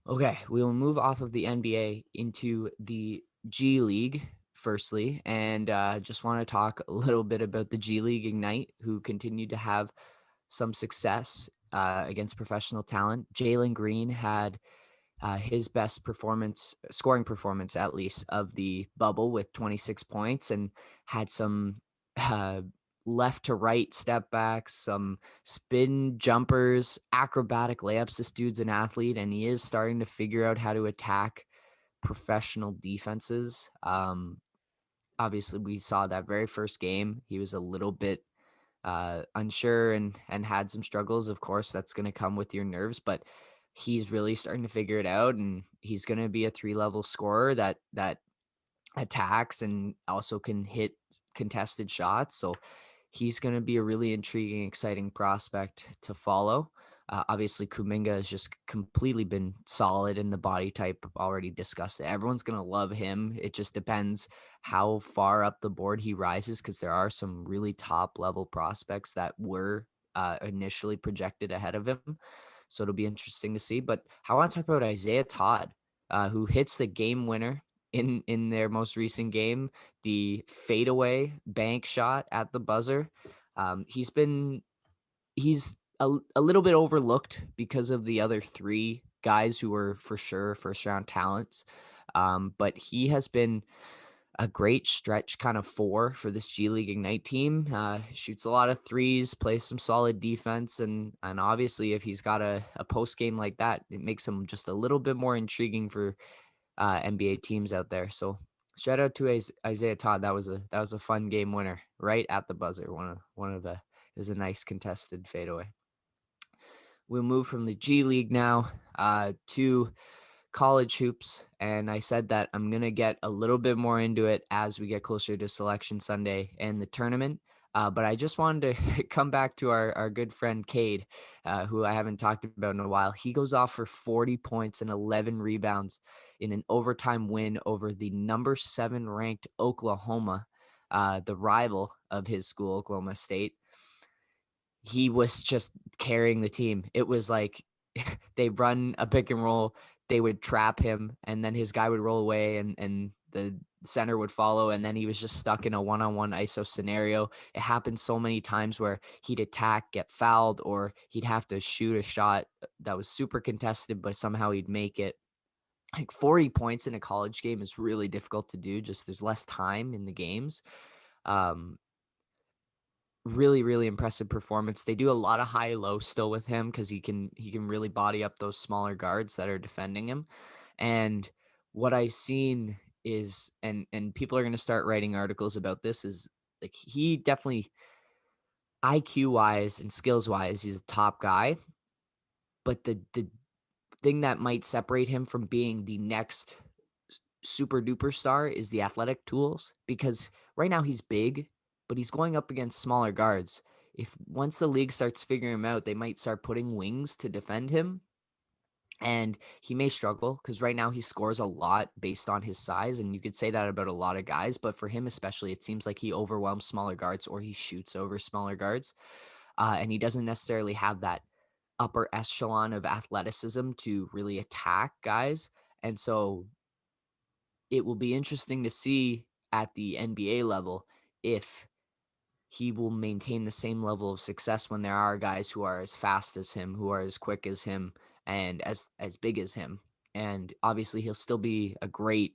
Okay, we will move off of the NBA into the G League firstly, and just want to talk a little bit about the G League Ignite, who continued to have some success against professional talent. Jalen Green had his best scoring performance at least, of the bubble with 26 points, and had some uh, left to right step backs, some spin jumpers, acrobatic layups. This dude's an athlete, and he is starting to figure out how to attack professional defenses. Obviously, we saw that very first game. He was a little bit unsure and had some struggles. Of course, that's going to come with your nerves, but he's really starting to figure it out, and he's going to be a 3-level scorer that attacks and also can hit contested shots. So he's going to be a really intriguing, exciting prospect to follow. Obviously, Kuminga has just completely been solid in the body type. Already discussed it. Everyone's going to love him. It just depends how far up the board he rises, because there are some really top level prospects that were initially projected ahead of him. So it'll be interesting to see. But I want to talk about Isaiah Todd, who hits the game winner in their most recent game, the fadeaway bank shot at the buzzer. He's a little bit overlooked because of the other three guys who were for sure first round talents. But he has been a great stretch kind of four for this G League Ignite team. Shoots a lot of threes, plays some solid defense, and obviously if he's got a post game like that, it makes him just a little bit more intriguing for NBA teams out there. So shout out to Isaiah Todd. That was a fun game winner right at the buzzer. One of the it was a nice contested fadeaway. We'll move from the G League now to college hoops, and I said that I'm going to get a little bit more into it as we get closer to Selection Sunday and the tournament. But I just wanted to come back to our good friend Cade, who I haven't talked about in a while. He goes off for 40 points and 11 rebounds in an overtime win over the number 7 ranked Oklahoma, the rival of his school, Oklahoma State. He was just carrying the team. It was like they run a pick and roll, they would trap him, and then his guy would roll away, and the center would follow, and then he was just stuck in a one-on-one ISO scenario. It happened so many times where he'd attack, get fouled, or he'd have to shoot a shot that was super contested, but somehow he'd make it. Like 40 points in a college game is really difficult to do. Just there's less time in the games. Um, Really, really impressive performance. They do a lot of high low still with him, because he can really body up those smaller guards that are defending him. And what I've seen is, and people are going to start writing articles about this, is like he definitely IQ wise and skills wise, he's a top guy. But the thing that might separate him from being the next super duper star is the athletic tools, because right now he's big, but he's going up against smaller guards. If once the league starts figuring him out, they might start putting wings to defend him, and he may struggle, because right now he scores a lot based on his size, and you could say that about a lot of guys, but for him especially, it seems like he overwhelms smaller guards, or he shoots over smaller guards, and he doesn't necessarily have that upper echelon of athleticism to really attack guys. And so it will be interesting to see at the NBA level if he will maintain the same level of success when there are guys who are as fast as him, who are as quick as him, and as big as him. And obviously he'll still be a great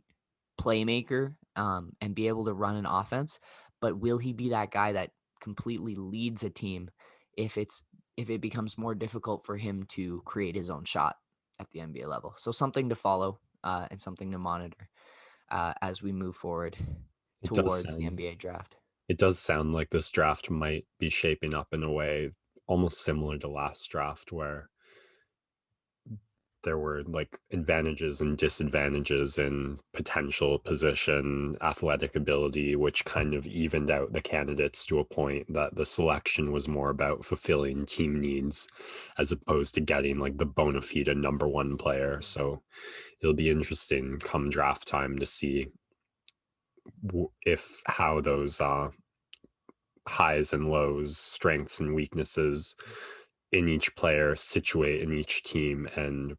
playmaker, and be able to run an offense, but will he be that guy that completely leads a team if it becomes more difficult for him to create his own shot at the NBA level? So something to follow, and something to monitor as we move forward It does towards the sound NBA draft. it does sound like this draft might be shaping up in a way almost similar to last draft, where there were like advantages and disadvantages in potential position, athletic ability, which kind of evened out the candidates to a point that the selection was more about fulfilling team needs as opposed to getting like the bona fide number one player. So it'll be interesting come draft time to see if how those highs and lows, strengths and weaknesses in each player situate in each team, and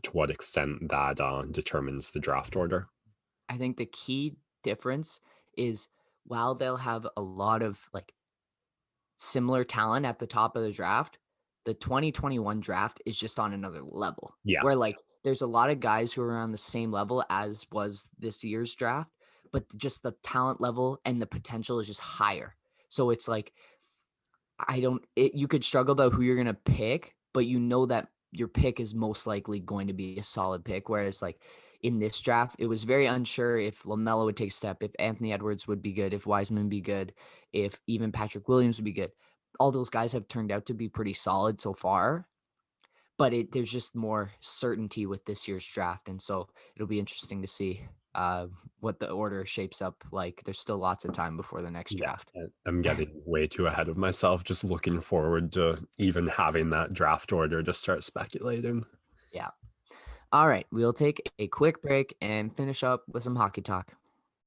to what extent that determines the draft order. I think the key difference is while they'll have a lot of like similar talent at the top of the draft, the 2021 draft is just on another level Yeah, where like there's a lot of guys who are on the same level as was this year's draft, but just the talent level and the potential is just higher. So it's like you could struggle about who you're going to pick, but you know that your pick is most likely going to be a solid pick. Whereas, like in this draft, it was very unsure if LaMelo would take a step, if Anthony Edwards would be good, if Wiseman would be good, if even Patrick Williams would be good. All those guys have turned out to be pretty solid so far, but there's just more certainty with this year's draft. And so it'll be interesting to see what the order shapes up like. There's still lots of time before the next yeah. draft. I'm getting way too ahead of myself. Just looking forward to even having that draft order to start speculating. Yeah. All right, we'll take a quick break and finish up with some hockey talk.